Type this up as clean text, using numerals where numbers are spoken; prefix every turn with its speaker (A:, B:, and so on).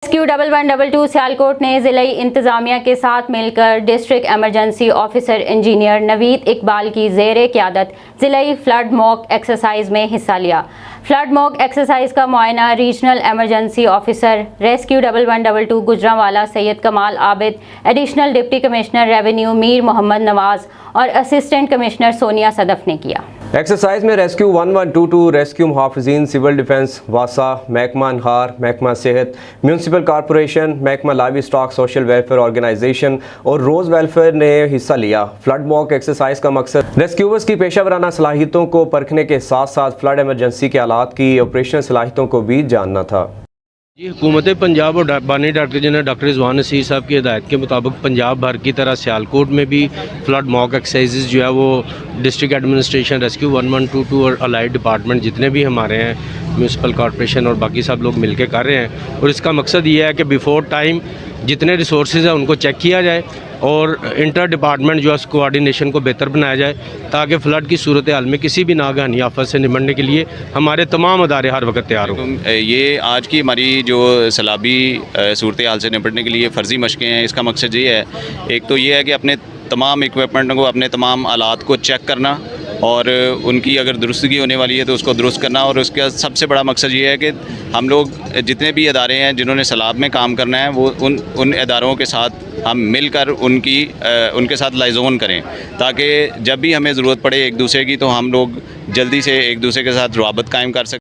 A: Rescue 1112 Sialkot ने ज़िले इंतज़ामिया के साथ मिलकर district emergency officer engineer Naveed Iqbal की ज़ेरे क़यादत ज़िले फ्लड मॉक एक्सरसाइज में हिस्सा लिया। फ्लड मॉक एक्सरसाइज का मुआयना regional emergency officer rescue 1112 Gujranwala Syed Kamal Abid, additional deputy commissioner revenue Mir Mohammad Nawaz और असिस्टेंट कमिश्नर सोनिया सदफ ने किया।
B: एक्सरसाइज में रेस्क्यू 1122, रेस्क्यू मुहाफ़िज़ीन, सिविल डिफेंस, वासा, महकमा अनहार, महकमा सेहत, म्यूनसिपल कॉरपोरेशन, महकमा livestock social welfare organisation और रोज़ वेलफेयर ने हिस्सा लिया। फ्लड मॉक एक्सरसाइज का मकसद रेस्क्यूवर्स की पेशा वराना सलाहियतों को परखने के साथ साथ फ्लड एमरजेंसी के हालात की ऑपरेशनल सलाहियतों को भी जानना था।
C: जी, हुकूमत पंजाब और बानी director general doctor Rizwan Naseer साहब की हिदायत के मुताबिक पंजाब भर की तरह सियालकोट में भी फ्लड मॉक एक्सरसाइजेज जो है वो डिस्ट्रिक्ट एडमिनिस्ट्रेशन, रेस्क्यू 1122 और अलाइड डिपार्टमेंट जितने भी हमारे हैं, म्यूनसिपल कॉरपोरेशन और बाकी सब लोग मिलकर कर रहे हैं। और इसका मकसद ये है कि बिफोर टाइम जितने रिसोर्सेज हैं उनको चेक किया जाए और इंटर डिपार्टमेंट जो है कोऑर्डिनेशन को बेहतर बनाया जाए ताकि फ़्लड की सूरत हाल में किसी भी नागहानी आफत से निपटने के लिए हमारे तमाम अदारे हर वक्त तैयार हों।
D: ये आज की हमारी जो सैलाबी सूरत हाल से निपटने के लिए फ़र्ज़ी मशक़ें हैं, इसका मकसद ये है, एक तो ये है कि अपने तमाम इक्विपमेंट को, अपने तमाम आलात को चेक करना और उनकी अगर दुरुस्तगी होने वाली है तो उसको दुरुस्त करना। और उसका सबसे बड़ा मकसद ये है कि हम लोग जितने भी अदारे हैं जिन्होंने सैलाब में काम करना है वो उन अदारों के साथ हम मिलकर उनके साथ लाइजोन करें ताकि जब भी हमें ज़रूरत पड़े एक दूसरे की तो हम लोग जल्दी से एक दूसरे के साथ रवाबत कायम कर सकें।